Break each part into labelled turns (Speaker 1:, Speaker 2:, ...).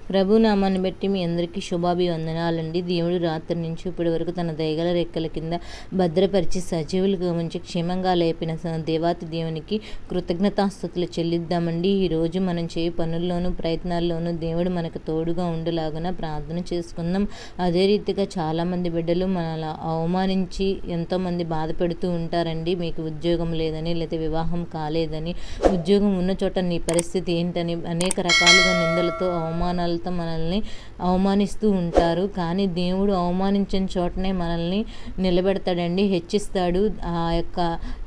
Speaker 1: ప్రభు నామాన్ని బట్టి మీ అందరికీ శుభాభివందనాలండి. దేవుడు రాత్రి నుంచి ఇప్పటి వరకు తన దయగల రెక్కల కింద భద్రపరిచి సజీవులుగా ఉంచి క్షేమంగా లేపిన దేవాతి దేవునికి కృతజ్ఞతాస్తుతులు చెల్లిద్దామండి. ఈరోజు మనం చేయ పనుల్లోనూ ప్రయత్నాల్లోనూ దేవుడు మనకు తోడుగా ఉండేలాగున ప్రార్థన చేసుకుందాం. అదే రీతిగా చాలామంది బిడ్డలు మనల్ని అవమానించి ఎంతోమంది బాధ పెడుతూ ఉంటారండి. మీకు ఉద్యోగం లేదని, లేదా వివాహం కాలేదని, ఉద్యోగం ఉన్న చోట నీ పరిస్థితి ఏంటని అనేక రకాలుగా నిందలతో అవమానాలతో మనల్ని అవమానిస్తూ ఉంటారు. కానీ దేవుడు అవమానించిన చోటనే మనల్ని నిలబెడతాడండి, హెచ్చిస్తాడు. ఆ యొక్క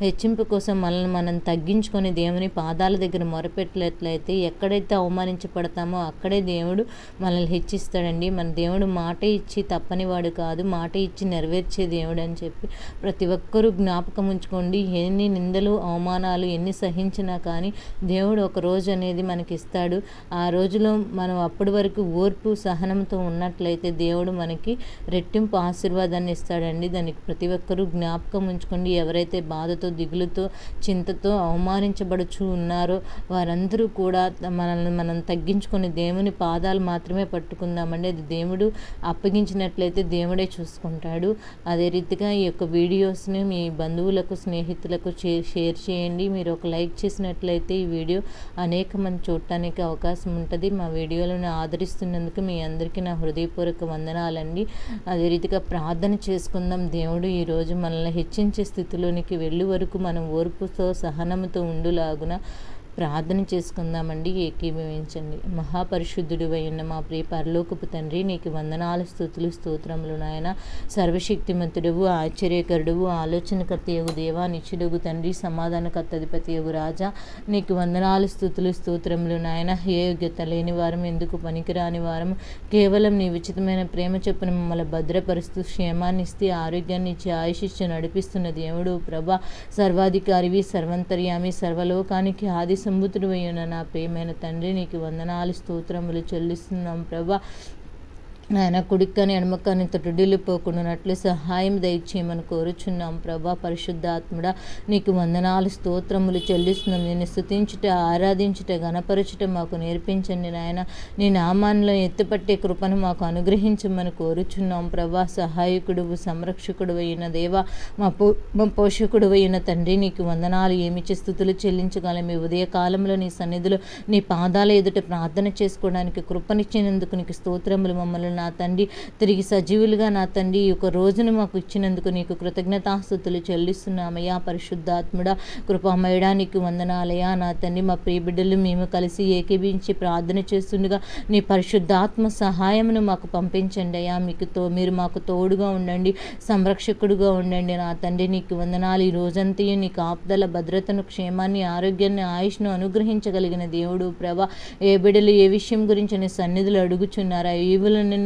Speaker 1: హెచ్చింపు కోసం మనల్ని మనం తగ్గించుకొని దేవుని పాదాల దగ్గర మొరపెట్టినట్లయితే ఎక్కడైతే అవమానించబడతామో అక్కడే దేవుడు మనల్ని హెచ్చిస్తాడండి. మన దేవుడు మాట ఇచ్చి తప్పనివాడు కాదు, మాట ఇచ్చి నెరవేర్చే దేవుడు అని చెప్పి ప్రతి ఒక్కరూ జ్ఞాపకం ఉంచుకోండి. ఎన్ని నిందలు అవమానాలు ఎన్ని సహించినా కానీ దేవుడు ఒక రోజు అనేది మనకి ఇస్తాడు. ఆ రోజులో మనం అప్పటి వరకు ఓర్పు సహనంతో ఉన్నట్లయితే దేవుడు మనకి రెట్టింపు ఆశీర్వాదాన్ని ఇస్తాడండి. దానికి ప్రతి ఒక్కరూ జ్ఞాపకం ఉంచుకోండి. ఎవరైతే బాధతో, దిగులుతో, చింతతో అవమానించబడుచు ఉన్నారో వారందరూ కూడా మనల్ని మనం తగ్గించుకొని దేవుని పాదాలు మాత్రమే పట్టుకుందామండి. అది దేవుడు అప్పగించినట్లయితే దేవుడే చూసుకుంటాడు. అదే రీతిగా ఈ యొక్క వీడియోస్ని మీ బంధువులకు, స్నేహితులకు షేర్ చేయండి. మీరు ఒక లైక్ చేసినట్లయితే ఈ వీడియో అనేక మంది చూడటానికి అవకాశం ఉంటుంది. మా వీడియోలను ఆదరిస్తున్నందుకు మీ అందరికీ నా హృదయపూర్వక వందనాలండి. అదే రీతిగా ప్రార్థన చేసుకుందాం. దేవుడు ఈరోజు మనల్ని హెచ్చించే స్థితిలోనికి వెళ్ళే వరకు మనం ఓర్పుతో సహనంతో ఉండులాగున ప్రార్థన చేసుకుందామండి. ఏకీభవించండి. మహాపరిశుద్ధుడు అయిన మా ప్రియ పరలోకపు తండ్రి, నీకు వందనాలు, స్తుతులు, స్తోత్రములు నాయన. సర్వశక్తిమంతుడవు, ఆశ్చర్యకరుడువు, ఆలోచనకర్తయగు దేవా, నిత్యుడగు తండ్రి, సమాధానకర్త అధిపతియగు రాజా, నీకు వందనాలు, స్తుతులు, స్తోత్రములు నాయన. ఏ యోగ్యత లేని వారం, ఎందుకు పనికిరాని వారం, కేవలం నీ ఉచితమైన ప్రేమ చొప్పున మమ్మల్ని భద్రపరుస్తూ క్షేమాన్ని ఇస్తే, ఆరోగ్యాన్ని ఇచ్చి, ఆయుషిచ్చి నడిపిస్తున్న దేవుడు ప్రభా, సర్వాధికారివి, సర్వంతర్యామి, సర్వలోకానికి ఆది సంబుతుడు అయిన నా ప్రియమైన తండ్రి, నీకు వందనాలు, స్తోత్రములు చెల్లిస్తున్నాం ప్రభా. ఆయన కుడిక్కని ఎడమక్కని తొట్టుడిల్లు పోకుండానట్లు సహాయం దయచేయమని కోరుచున్నాం ప్రభా. పరిశుద్ధాత్ముడా, నీకు వందనాలు, స్తోత్రములు చెల్లిస్తున్నాం. నేను స్తుతించుట, ఆరాధించుట, గణపరచుట మాకు నేర్పించండి నాయన. నీ నామాన్ని ఎత్తుపట్టే కృపను మాకు అనుగ్రహించమని కోరుచున్నాం ప్రభా. సహాయకుడు, సంరక్షకుడు అయిన దేవా, మా పోషకుడు అయిన తండ్రి, నీకు వందనాలు. ఏమిచ్చి స్థుతులు చెల్లించగలం. మీ ఉదయకాలంలో నీ సన్నిధిలో నీ పాదాల ఎదుట ప్రార్థన చేసుకోవడానికి కృపనిచ్చినందుకు నీకు స్తోత్రములు. మమ్మల్ని నా తండ్రి తిరిగి సజీవులుగా నా తండ్రి ఈ యొక్క రోజును మాకు ఇచ్చినందుకు నీకు కృతజ్ఞతాస్తుతులు చెల్లిస్తున్నామయ్యా. పరిశుద్ధాత్ముడా, కృపామయుడా, నీకు వందనాలయ్యా. నా తండ్రి, మా ప్రియ బిడ్డలు మేము కలిసి ఏకీభించి ప్రార్థన చేస్తుండగా నీ పరిశుద్ధాత్మ సహాయమును మాకు పంపించండి అయ్యా. మీరు మాకు తోడుగా ఉండండి, సంరక్షకుడుగా ఉండండి నా తండ్రి. నీకు వందనాలు. ఈ రోజంతా నీ కాపుదల, భద్రతను, క్షేమాన్ని, ఆరోగ్యాన్ని, ఆయుష్ను అనుగ్రహించగలిగిన దేవుడు ప్రభా. ఏ బిడ్డలు ఏ విషయం గురించి నీ సన్నిధులు అడుగుచున్నారా, ఈవులను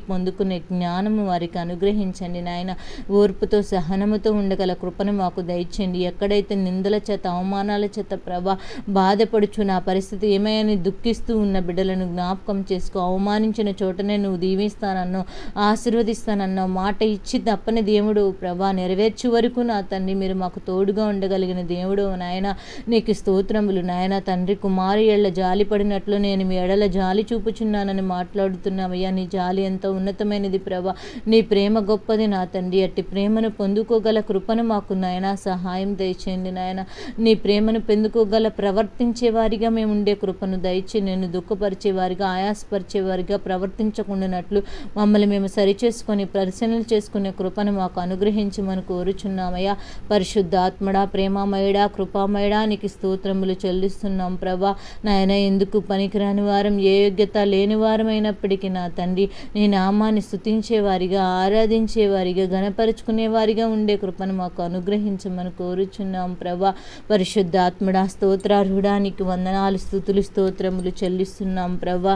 Speaker 1: పొందుకునే జ్ఞానము వారికి అనుగ్రహించండి నాయన. ఓర్పుతో సహనముతో ఉండగల కృపను మాకు దయచేయండి. ఎక్కడైతే నిందల చేత, అవమానాల చేత ప్రభా బాధపడుచు నా పరిస్థితి ఏమైనా దుఃఖిస్తూ ఉన్న బిడ్డలను జ్ఞాపకం చేసుకో. అవమానించిన చోటనే నువ్వు దీవిస్తానన్నావు, ఆశీర్వదిస్తానన్నావు. మాట ఇచ్చి తప్పని దేవుడు ప్రభా. నెరవేర్చే వరకు నా తండ్రి మీరు మాకు తోడుగా ఉండగలిగిన దేవుడు నాయన. నీకు స్తోత్రములు నాయన. తండ్రి, కుమారి ఎళ్ళ జాలి పడినట్లు నేను మీ ఎడల జాలి చూపుచున్నానని మాట్లాడుతున్నామయ్యా. నీ జాలి ఎంతో ఉన్నతమైనది ప్రభా. నీ ప్రేమ గొప్పది నా తండ్రి. అట్టి ప్రేమను పొందుకోగల కృపను మాకు నాయన సహాయం దయచేయండి నాయన. నీ ప్రేమను పొందుకోగల ప్రవర్తించే వారిగా మేము ఉండే కృపను దయచి, నేను దుఃఖపరిచేవారిగా, ఆయాసపరిచేవారిగా ప్రవర్తించకుండానట్లు మమ్మల్ని మేము సరిచేసుకొని పరిశీలన చేసుకునే కృపను మాకు అనుగ్రహించమని కోరుచున్నామయ్యా. పరిశుద్ధాత్మడా, ప్రేమమయుడా, కృపామయుడా, నీకు స్తోత్రములు చెల్లిస్తున్నాం ప్రభా. నాయన, ఎందుకు పనికిరాని వారం, ఏ యోగ్యత లేని వారమైనప్పటికీ నా తండ్రి నీ నామాన్ని స్తుతించేవారిగా, ఆరాధించేవారిగా, గణపరుచుకునేవారిగా ఉండే కృపను మాకు అనుగ్రహించమని కోరుచున్నాం ప్రభా. పరిశుద్ధాత్ముడా, స్తోత్రార్హుడా, నీకు వందనాలు, స్తుతులు, స్తోత్రములు చెల్లిస్తున్నాం ప్రభా.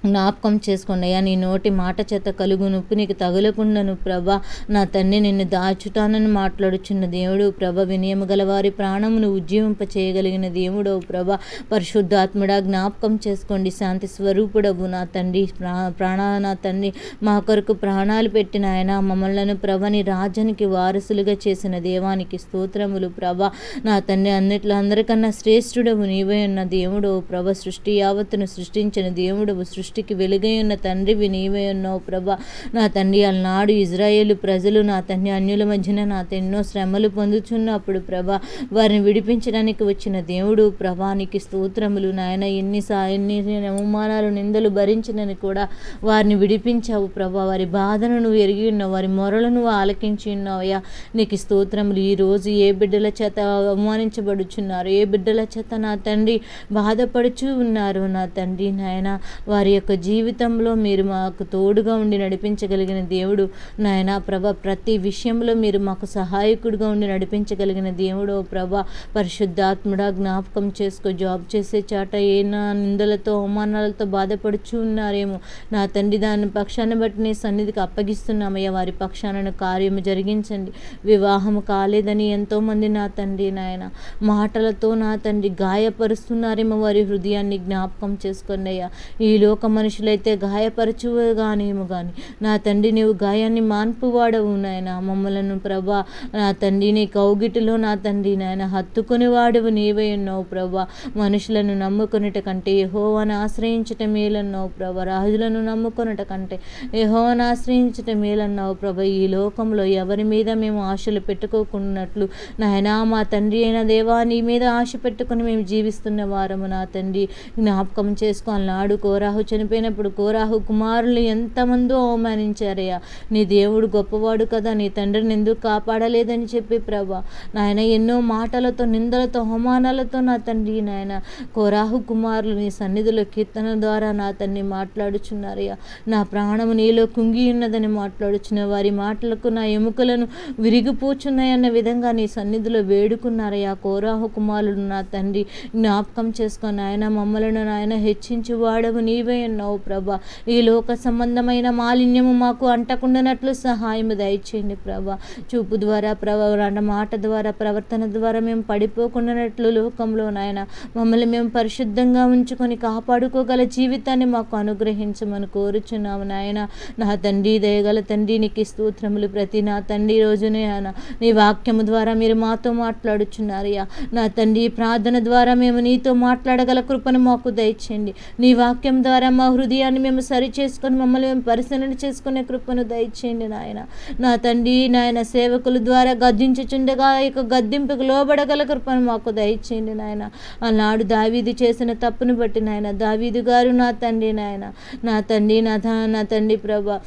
Speaker 1: జ్ఞాపకం చేసుకోండి అయ్యా. నీ నోటి మాట చేత కలుగు నొప్పి నీకు తగులకుండాను ప్రభా. నా తండ్రి, నిన్ను దాచుతానని మాట్లాడుచున్న దేవుడు ప్రభ. వినయము గల వారి ప్రాణమును ఉజ్జీవింప చేయగలిగిన దేవుడవు ప్రభా. పరిశుద్ధాత్ముడా, జ్ఞాపకం చేసుకోండి. శాంతి స్వరూపుడవు నా తండ్రి, నా తండ్రి, మా కొరకు ప్రాణాలు పెట్టిన ఆయన మమ్మల్ని ప్రభని రాజ్యానికి వారసులుగా చేసిన దేవానికి స్తోత్రములు ప్రభా. నా తండ్రి, అందరికన్నా శ్రేష్ఠుడవు నీవే ఉన్న దేవుడవు ప్రభ. సృష్టి యావత్తును సృష్టించిన దేవుడవు, సృష్టి దృష్టికి వెలుగై ఉన్న తండ్రివి నీవే ఉన్నావు ప్రభా. నా తండ్రి అలనాడు ఇజ్రాయేలు ప్రజలు నా తండ్రి అన్యుల మధ్యన నా ఎన్నో శ్రమలు పొందుచున్నప్పుడు ప్రభా వారిని విడిపించడానికి వచ్చిన దేవుడు ప్రభా నీకు స్తోత్రములు నాయన. ఎన్ని అవమానాలు నిందలు భరించినని కూడా వారిని విడిపించావు ప్రభా. వారి బాధను నువ్వు ఎరిగి ఉన్నావు, వారి మొరలను ఆలకించి ఉన్నావయ్యా. నీకు స్తోత్రములు. ఈరోజు ఏ బిడ్డల చేత అవమానించబడుచున్నారు, ఏ బిడ్డల చేత నా తండ్రి బాధపడుచు ఉన్నారు నా తండ్రి నాయన, వారి యొక్క జీవితంలో మీరు మాకు తోడుగా ఉండి నడిపించగలిగిన దేవుడు నాయన ప్రభ. ప్రతి విషయంలో మీరు మాకు సహాయకుడిగా ఉండి నడిపించగలిగిన దేవుడు ప్రభ. పరిశుద్ధాత్ముడా జ్ఞాపకం చేసుకో. జాబ్ చేసే చాట ఏ నా నిందలతో అవమానాలతో బాధపడుచు ఉన్నారేమో నా తండ్రి, దాని పక్షాన్ని బట్టి నీ సన్నిధికి అప్పగిస్తున్నామయ్యా. వారి పక్షాలను కార్యము జరిగించండి. వివాహము కాలేదని ఎంతోమంది నా తండ్రి నాయన మాటలతో నా తండ్రి గాయపరుస్తున్నారేమో, వారి హృదయాన్ని జ్ఞాపకం చేసుకోండి అయ్యా. ఈ లోక మనుషులైతే గాయపరచుగానేమో కానీ నా తండ్రి నీవు గాయాన్ని మాన్పువాడవు నాయన. మమ్మలను ప్రభా నా తండ్రి నీ కౌగిటిలో నా తండ్రి నాయన హత్తుకుని వాడవు నీవే ఉన్నావు ప్రభా. మనుషులను నమ్ముకొనుట కంటే యెహోవాను ఆశ్రయించట మేలన్నావు ప్రభా. రాజులను నమ్ముకొనుట కంటే యెహోవాను ఆశ్రయించట మేలన్నావు ప్రభా. ఈ లోకంలో ఎవరి మీద మేము ఆశలు పెట్టుకోకున్నట్లు నాయనా మా తండ్రి అయిన దేవా నీ మీద ఆశ పెట్టుకుని మేము జీవిస్తున్న వారము నా తండ్రి జ్ఞాపకం చేసుకోవాలి. నాడు కోరాహు చనిపోయినప్పుడు కోరాహు కుమారులు ఎంతమందో అవమానించారయ్యా. నీ దేవుడు గొప్పవాడు కదా, నీ తండ్రిని ఎందుకు కాపాడలేదని చెప్పి ప్రభా నాయన ఎన్నో మాటలతో నిందలతో అవమానాలతో నా తండ్రి నాయన కోరాహు కుమారులు నీ సన్నిధిలో కీర్తన ద్వారా నా తండ్రి మాట్లాడుచున్నారయ్యా. నా ప్రాణము నీలో కుంగి ఉన్నదని మాట్లాడుచున్న వారి మాటలకు నా ఎముకలను విరిగిపోచున్నాయన్న విధంగా నీ సన్నిధిలో వేడుకున్నారయ్యా. కోరాహు కుమారులు నా తండ్రి జ్ఞాపకం చేసుకొని నాయన మమ్మలను నాయన హెచ్చించి వాడవు నీవే ఉన్నావు ప్రభా. ఈ లోక సంబంధమైన మాలిన్యము మాకు అంటకుండానట్లు సహాయము దయచేయండి ప్రభా. చూపు ద్వారా మాట ద్వారా ప్రవర్తన ద్వారా మేము పడిపోకుండానట్లు లోకంలో నాయన మమ్మల్ని మేము పరిశుద్ధంగా ఉంచుకొని కాపాడుకోగల జీవితాన్ని మాకు అనుగ్రహించమని కోరుచున్నాము నాయన. నా తండ్రి దయగల తండ్రి నీకు స్తోత్రములు. ప్రతి నా తండ్రి రోజునే ఆయన నీ వాక్యము ద్వారా మీరు మాతో మాట్లాడుచున్నారయ్యా. నా తండ్రి ప్రార్థన ద్వారా మేము నీతో మాట్లాడగల కృపను మాకు దయచేయండి. నీ వాక్యం ద్వారా మా హృదయాన్ని మేము సరి చేసుకొని మమ్మల్ని మేము పరిశీలన చేసుకునే కృపను దయచేయండి నాయన. నా తండ్రి నాయన సేవకుల ద్వారా గద్దించుచుండగా ఇక గద్దింపుకు లోబడగల కృపను మాకు దయచేయండి నాయన. ఆనాడు దావీదు చేసిన తప్పును బట్టి నాయన దావీదు గారు నా తండ్రి నాయన నా తండ్రి ప్రభా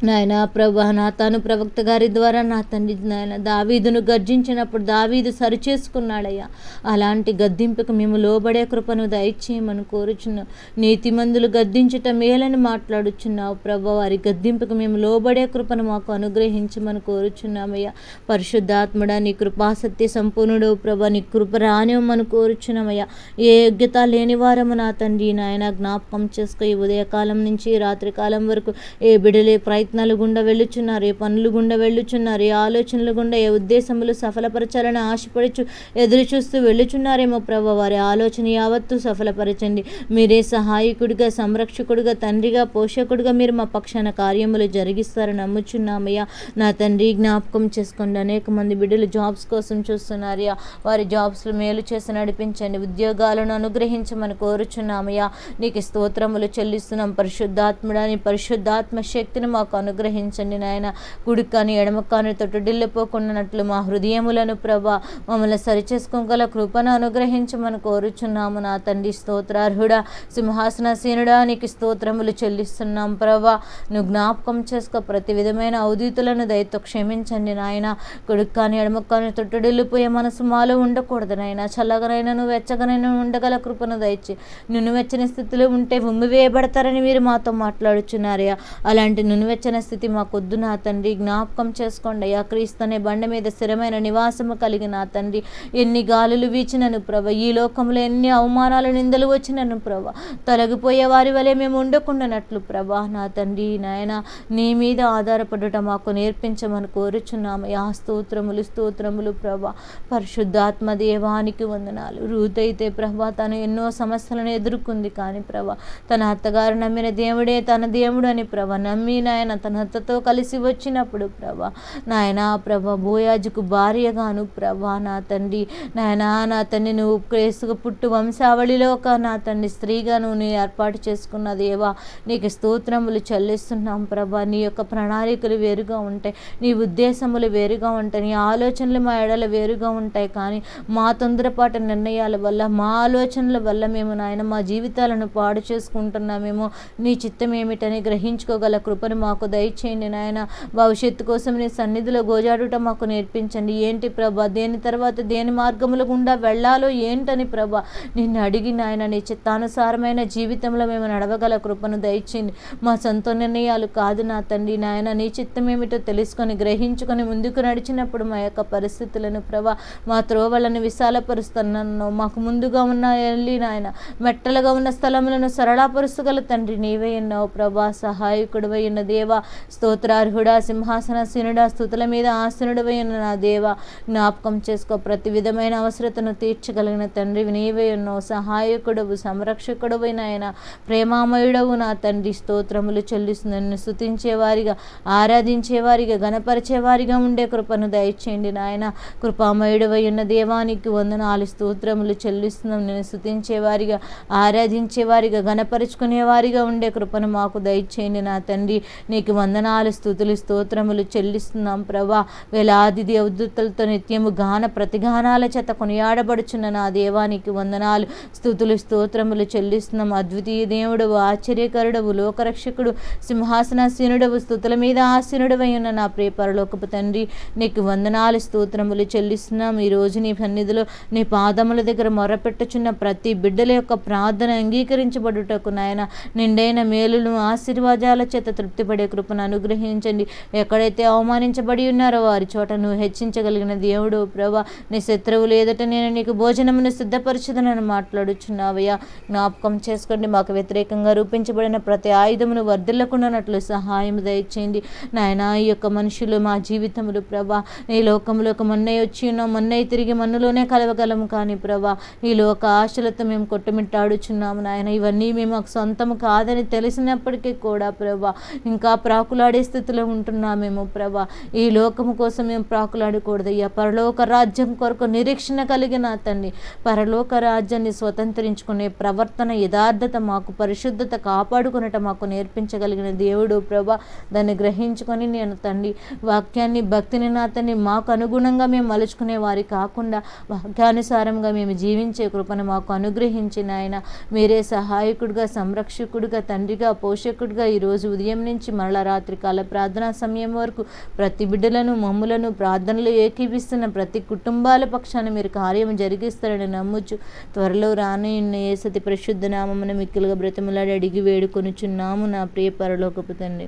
Speaker 1: నాయన ప్రభా నాతాను ప్రవక్త గారి ద్వారా నా తండ్రి నాయన దావీదును గర్జించినప్పుడు దావీదు సరిచేసుకున్నాడయ్యా. అలాంటి గద్దింపుకు మేము లోబడే కృపను దయచేయమని కోరుచున్నాం. నీతిమంతులు గద్దించుట మేలని మాట్లాడుచున్నావు ప్రభా. వారి గద్దింపుకు మేము లోబడే కృపను మాకు అనుగ్రహించమని కోరుచున్నామయ్యా. పరిశుద్ధాత్ముడా నీ కృపాసత్య సంపూర్ణుడు ప్రభా, నీ కృప రానివ్వమని కోరుచున్నామయ్యా. ఏ యోగ్యత లేని వారము నా తండ్రి నాయన జ్ఞాపకం చేసుకో. ఈ ఉదయకాలం నుంచి రాత్రికాలం వరకు ఏ బిడలే ప్రయత్నాలు గుండా వెళ్ళుచున్నారు, ఏ పనులు గుండా వెళ్ళుచున్నారు, ఏ ఆలోచనలు గుండా ఏ ఉద్దేశములు సఫలపరచాలని ఆశపడుచు ఎదురు చూస్తూ వెళ్ళుచున్నారేమో ప్రభా. వారి ఆలోచన యావత్తు సఫలపరచండి. మీరే సహాయకుడిగా సంరక్షకుడిగా తండ్రిగా పోషకుడిగా మీరు మా పక్షాన కార్యములు జరిగిస్తారని నమ్ముచున్నామయ్యా. నా తండ్రి జ్ఞాపకం చేసుకోండి. అనేక మంది బిడ్డలు జాబ్స్ కోసం చూస్తున్నారయ్యా. వారి జాబ్స్లో మేలు చేసి నడిపించండి. ఉద్యోగాలను అనుగ్రహించమని కోరుచున్నామయ్యా. నీకు స్తోత్రములు చెల్లిస్తున్నాం. పరిశుద్ధాత్ముడా నీ పరిశుద్ధాత్మ శక్తిని మాకు అనుగ్రహించండి నాయన. కుడి కానీ ఎడమ కానీ తొట్టుడిల్లిపోకుండానట్లు మా హృదయములను ప్రభా మమ్మల్ని సరిచేసుకోగల కృపను అనుగ్రహించమని కోరుచున్నాము నా తండ్రి. స్తోత్రార్హుడా సింహాసనసీనుడా నీకు స్తోత్రములు చెల్లిస్తున్నాం ప్రభా. నువ్వు జ్ఞాపకం చేసుకో. ప్రతి విధమైన అవధూతులను దయతో క్షమించండి నాయన. కుడికి కానీ ఎడమ కానీ తొట్టుడిల్లిపోయే మనసు మాలో ఉండకూడదు నాయన. చల్లగనైనా నువ్వు వెచ్చగనైనా ఉండగల కృపను దయచి నిన్ను వెచ్చని స్థితిలో ఉంటే ఉమ్మివేయబడతారని మీరు మాతో మాట్లాడుచున్నారయ్యా. అలాంటి నునువెచ్చన స్థితి మాకొద్దు నా తండ్రి. జ్ఞాపకం చేసుకోండి అయ్యా. క్రీస్తు అనే బండ మీద స్థిరమైన నివాసము కలిగిన నా తండ్రి. ఎన్ని గాలులు వీచినను ప్రభ, ఈ లోకంలో ఎన్ని అవమానాలు నిందలు వచ్చినను ప్రభ, తొలగిపోయే వారి వలె మేము ఉండకుండానట్లు ప్రభా నా తండ్రి నాయన నీ మీద ఆధారపడుట మాకు నేర్పించమని కోరుచున్నామయ్యా. స్తోత్రములు ప్రభా. పరిశుద్ధాత్మ దేవానికి వందనాలు. రూత్ అయితే ప్రభా తను ఎన్నో సమస్యలను ఎదుర్కొంది, కానీ ప్రభా తన అత్తగారు నమ్మిన దేవుడే తన దేవుడు అని ప్రభ నమ్మి నాయన తనతో కలిసి వచ్చినప్పుడు ప్రభా నాయనా ప్రభా బోయాజుకు భార్యగాను ప్రభా నా తండ్రి నాయనా నా తండ్రి నువ్వు క్రీస్తుకు పుట్టు వంశావళిలో ఒక నా తండ్రి స్త్రీగా నువ్వు నీ ఏర్పాటు చేసుకున్న దేవా నీకు స్తోత్రములు చెల్లిస్తున్నాం ప్రభా. నీ యొక్క ప్రణాళికలు వేరుగా ఉంటాయి, నీ ఉద్దేశములు వేరుగా ఉంటాయి, నీ ఆలోచనలు మా ఎడల వేరుగా ఉంటాయి. కానీ మా తొందరపాటు నిర్ణయాల వల్ల మా ఆలోచనల వల్ల మేము నాయన మా జీవితాలను పాడు చేసుకుంటున్నామేమో. నీ చిత్తం ఏమిటని గ్రహించుకోగల కృపను మాకు దయచేయండి నాయన. భవిష్యత్తు కోసం నీ సన్నిధిలో గోజాడుట మాకు నేర్పించండి. ఏంటి ప్రభా దేని తర్వాత దేని మార్గముల గుండా వెళ్ళాలో ఏంటని ప్రభా నిన్ను అడిగి నాయన నీ చిత్తానుసారమైన జీవితంలో మేము నడవగల కృపను దయచేయండి. మా సొంత నిర్ణయాలు కాదు నా తండ్రి నాయన, నీ చిత్తం ఏమిటో తెలుసుకొని గ్రహించుకొని ముందుకు నడిచినప్పుడు మా యొక్క పరిస్థితులను ప్రభా మా త్రోవలను విశాలపరుస్తున్నాను. మాకు ముందుగా ఉన్న వెళ్ళి నాయన మెట్టలుగా ఉన్న స్థలములను సరళపరుస్తగల తండ్రి నీవే ఉన్నావు ప్రభా. సహాయకుడివై ఉన్న దేవా స్తోత్రార్హుడా సింహాసనసీనుడా స్తుతుల మీద ఆసనుడివై ఉన్న నా దేవా జ్ఞాపకం చేసుకో. ప్రతి విధమైన అవసరతను తీర్చగలిగిన తండ్రి నీవే ఉన్నావు. సహాయకుడవు సంరక్షకుడవు నాయన ప్రేమామయుడవు నా తండ్రి. స్తోత్రములు చెల్లిస్తుంది నిన్ను స్తుతించేవారిగా ఆరాధించేవారిగా గణపరిచేవారిగా ఉండే కృపను దయచేయండి నాయన. కృపామయుడవై ఉన్న దేవానికి వందనాలు స్తోత్రములు చెల్లిస్తున్నాం. నేను స్తుతించేవారిగా ఆరాధించేవారిగా గణపరుచుకునేవారిగా ఉండే కృపను మాకు దయచేయండి నా తండ్రి. నీకు వందనాలు స్తుతులు స్తోత్రములు చెల్లిస్తున్నాం ప్రభా. వేలాది దేవదూతలతో నిత్యము గాన ప్రతిగానాల చేత కొనియాడబడుచున్న నా దేవానికి వందనాలు స్తుతులు స్తోత్రములు చెల్లిస్తున్నాం. అద్వితీయ దేవుడవు ఆశ్చర్యకరుడవు లోకరక్షకుడు సింహాసనాసీనుడవు స్తుతుల మీద ఆసీనుడవై ఉన్న నా ప్రియ పరలోకపు తండ్రి నీకు వందనాలు స్తోత్రములు చెల్లిస్తున్నాం. ఈరోజు నీ సన్నిధిలో నీ పాదముల దగ్గర మొరపెట్టుచున్న ప్రతి బిడ్డల యొక్క ప్రార్థన అంగీకరించబడుటకు నాయన నిండైన మేలును ఆశీర్వాదాల చేత తృప్తిపడే కృపను అనుగ్రహించండి. ఎక్కడైతే అవమానించబడి ఉన్నారో వారి చోట నువ్వు హెచ్చించగలిగిన దేవుడు ప్రభా. నీ శత్రువులు ఎదుట నేను నీకు భోజనమును సిద్ధపరచుదనని మాట్లాడుచున్నావయ్యా. జ్ఞాపకం చేసుకోండి. మాకు వ్యతిరేకంగా రూపించబడిన ప్రతి ఆయుధమును వర్ధిల్లకుండానట్లు సహాయం దయచేయండి నాయన. ఈ యొక్క మనుషులు మా జీవితములు ప్రభా ఈ లోకంలోకి మొన్నయ్య వచ్చి ఉన్నాం, మొన్నయ్య తిరిగి మన్నులోనే కలవగలము. కానీ ప్రభా ఈ లోక ఆశలతో మేము కొట్టుమిట్టాడుచున్నాము నాయన. ఇవన్నీ మేము సొంతము కాదని తెలిసినప్పటికీ కూడా ప్రభా ఇంకా ప్రాకులాడే స్థితిలో ఉంటున్నామేమో ప్రభా. ఈ లోకము కోసం మేము ప్రాకులాడకూడదయ్యా. పరలోక రాజ్యం కొరకు నిరీక్షణ కలిగిన తండ్రి పరలోక రాజ్యాన్ని స్వతంత్రించుకునే ప్రవర్తన యథార్థత మాకు పరిశుద్ధత కాపాడుకునట మాకు నేర్పించగలిగిన దేవుడు ప్రభా. దాన్ని గ్రహించుకొని నేను తండ్రి వాక్యాన్ని భక్తిని నా తండ్రి మాకు అనుగుణంగా మేము మలుచుకునే వారి కాకుండా వాక్యానుసారంగా మేము జీవించే కృపను మాకు అనుగ్రహించిన ఆయన మీరే సహాయకుడిగా సంరక్షకుడిగా తండ్రిగా పోషకుడిగా ఈరోజు ఉదయం నుంచి మరలా రాత్రి కాల ప్రార్థనా సమయం వరకు ప్రతి బిడ్డలను మమ్ములను ప్రార్థనలు ఏకీపిస్తున్న ప్రతి కుటుంబాల పక్షాన మీరు కార్యం జరిగిస్తారని నమ్ముచు త్వరలో రానున్న యేసతి పరిశుద్ధ నామమున మిక్కిలుగా బ్రతిమలాడి అడిగి వేడుకొనుచున్నాము నా ప్రియ పరలోకపు తండ్రి.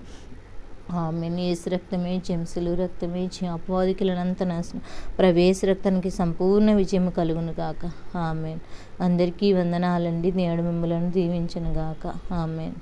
Speaker 1: ఆమెన్. యేసు రక్తమే జంసులు రక్తమే అపవాదికులనంత నాశనం ప్రవేశ రక్తానికి సంపూర్ణ విజయం కలుగును గాక. ఆమెన్. అందరికీ వందనాలండి. దేవుడు మిమ్మలను దీవించును గాక. ఆమెన్.